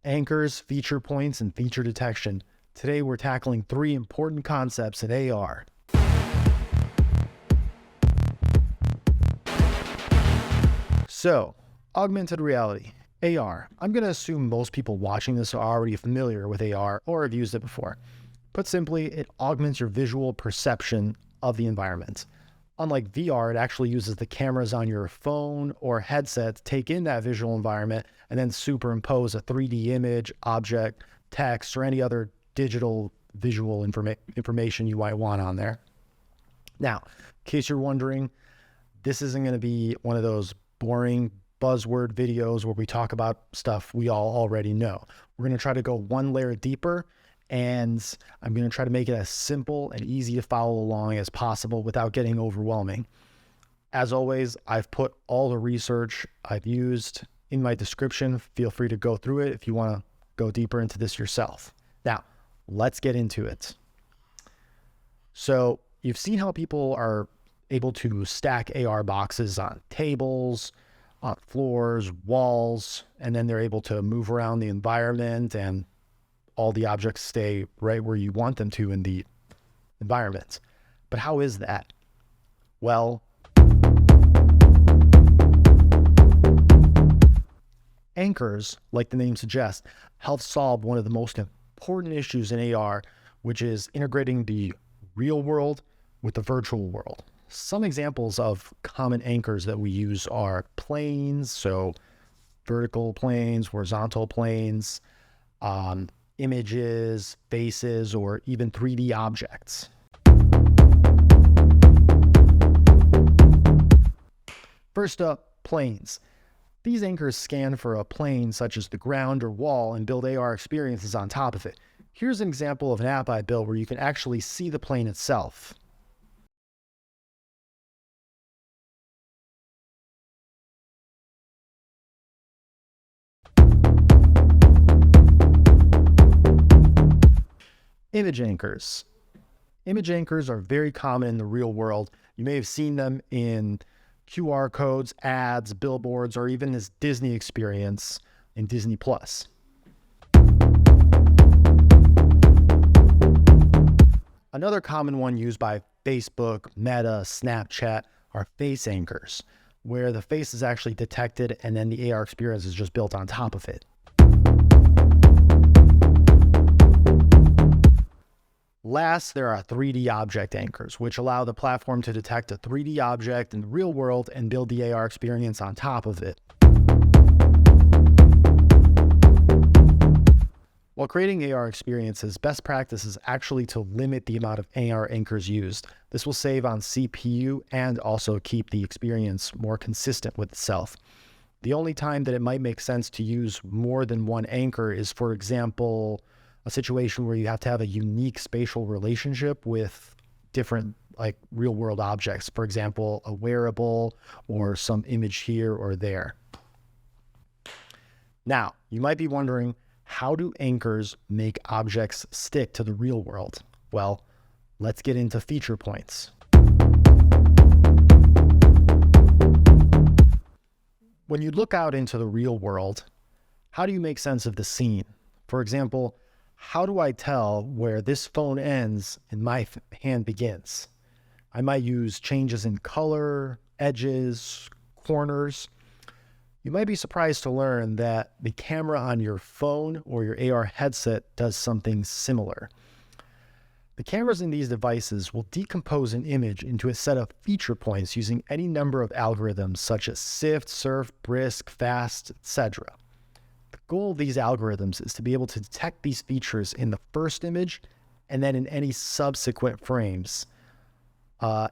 Anchors, feature points, and feature detection. Today we're tackling 3 important concepts in AR. So, augmented reality, AR. I'm going to assume most people watching this are already familiar with AR or have used it before. Put simply, it augments your visual perception of the environment. Unlike VR, it actually uses the cameras on your phone or headset to take in that visual environment and then superimpose a 3D image, object, text, or any other digital visual information you might want on there. Now, in case you're wondering, this isn't going to be one of those boring buzzword videos where we talk about stuff we all already know. We're going to try to go one layer deeper, and I'm going to try to make it as simple and easy to follow along as possible without getting overwhelming. As always, I've put all the research I've used in my description. Feel free to go through it if you want to go deeper into this yourself. Now, let's get into it. So you've seen how people are able to stack AR boxes on tables, on floors, walls, and then they're able to move around the environment and all the objects stay right where you want them to in the environment. But how is that? Well, anchors, like the name suggests, help solve one of the most important issues in AR, which is integrating the real world with the virtual world. Some examples of common anchors that we use are planes, so vertical planes, horizontal planes, images, faces, or even 3D objects. First up, planes. These anchors scan for a plane such as the ground or wall and build AR experiences on top of it. Here's an example of an app I built where you can actually see the plane itself. Image anchors. Image anchors are very common in the real world. You may have seen them in QR codes, ads, billboards, or even this Disney experience in Disney Plus. Another common one used by Facebook, Meta, Snapchat are face anchors, where the face is actually detected and then the AR experience is just built on top of it. Last, there are 3D object anchors, which allow the platform to detect a 3D object in the real world and build the AR experience on top of it. While creating AR experiences, best practice is actually to limit the amount of AR anchors used. This will save on CPU and also keep the experience more consistent with itself. The only time that it might make sense to use more than one anchor is, for example, a situation where you have to have a unique spatial relationship with different real world objects. For example, a wearable or some image here or there. Now, you might be wondering, how do anchors make objects stick to the real world? Well, let's get into feature points. When you look out into the real world, how do you make sense of the scene? For example, how do I tell where this phone ends and my hand begins? I might use changes in color, edges, corners. You might be surprised to learn that the camera on your phone or your AR headset does something similar. The cameras in these devices will decompose an image into a set of feature points using any number of algorithms such as SIFT, SURF, BRISC, FAST, etc. The goal of these algorithms is to be able to detect these features in the first image and then in any subsequent frames,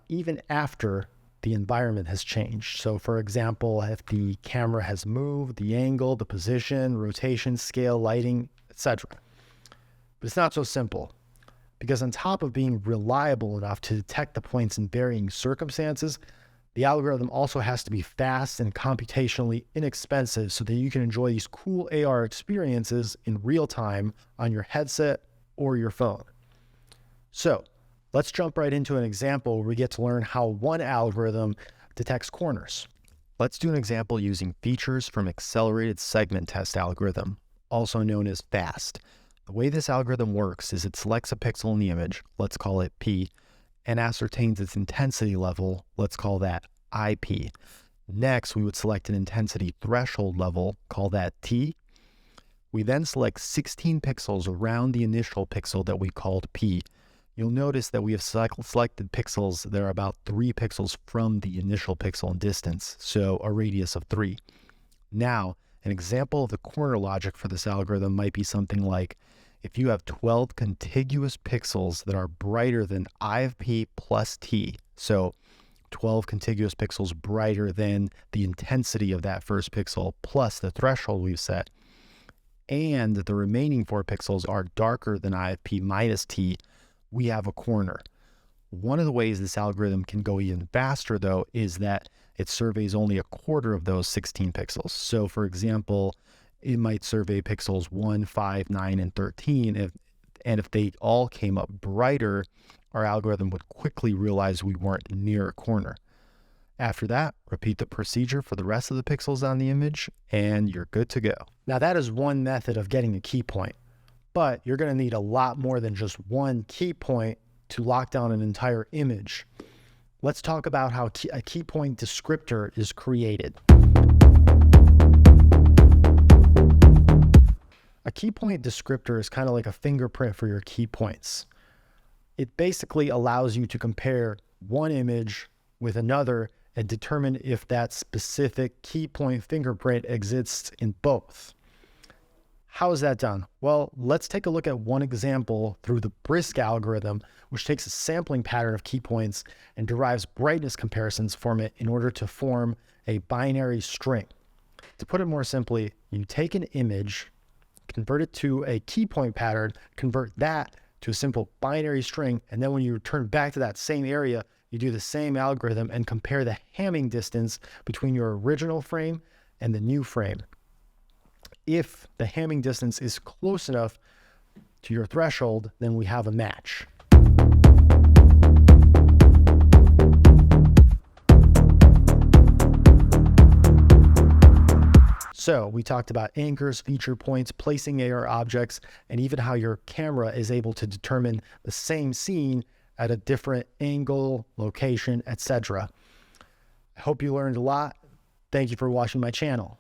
even after the environment has changed. So for example, if the camera has moved, the angle, the position, rotation, scale, lighting, etc. But it's not so simple, because on top of being reliable enough to detect the points in varying circumstances, the algorithm also has to be fast and computationally inexpensive so that you can enjoy these cool AR experiences in real time on your headset or your phone. So let's jump right into an example where we get to learn how one algorithm detects corners. Let's do an example using features from accelerated segment test algorithm, also known as FAST. The way this algorithm works is it selects a pixel in the image, let's call it P, and ascertains its intensity level, let's call that IP. Next, we would select an intensity threshold level, call that T. We then select 16 pixels around the initial pixel that we called P. You'll notice that we have selected pixels that are about 3 pixels from the initial pixel in distance, so a radius of 3. Now, an example of the corner logic for this algorithm might be something like, if you have 12 contiguous pixels that are brighter than I of P plus T, so 12 contiguous pixels brighter than the intensity of that first pixel plus the threshold we've set, and the remaining 4 pixels are darker than I of P minus T, we have a corner. One of the ways this algorithm can go even faster, though, is that it surveys only a quarter of those 16 pixels. So, for example, it might survey pixels 1, 5, 9, and 13, and if they all came up brighter, our algorithm would quickly realize we weren't near a corner. After that, repeat the procedure for the rest of the pixels on the image, and you're good to go. Now, that is one method of getting a key point, but you're going to need a lot more than just one key point to lock down an entire image. Let's talk about how a key point descriptor is created. A key point descriptor is kind of like a fingerprint for your key points. It basically allows you to compare one image with another and determine if that specific key point fingerprint exists in both. How is that done? Well, let's take a look at one example through the BRISC algorithm, which takes a sampling pattern of key points and derives brightness comparisons from it in order to form a binary string. To put it more simply, you take an image, convert it to a key point pattern, convert that to a simple binary string, and then when you return back to that same area, you do the same algorithm and compare the Hamming distance between your original frame and the new frame. If the Hamming distance is close enough to your threshold, then we have a match. So we talked about anchors, feature points, placing AR objects, and even how your camera is able to determine the same scene at a different angle, location, etc. I hope you learned a lot. Thank you for watching my channel.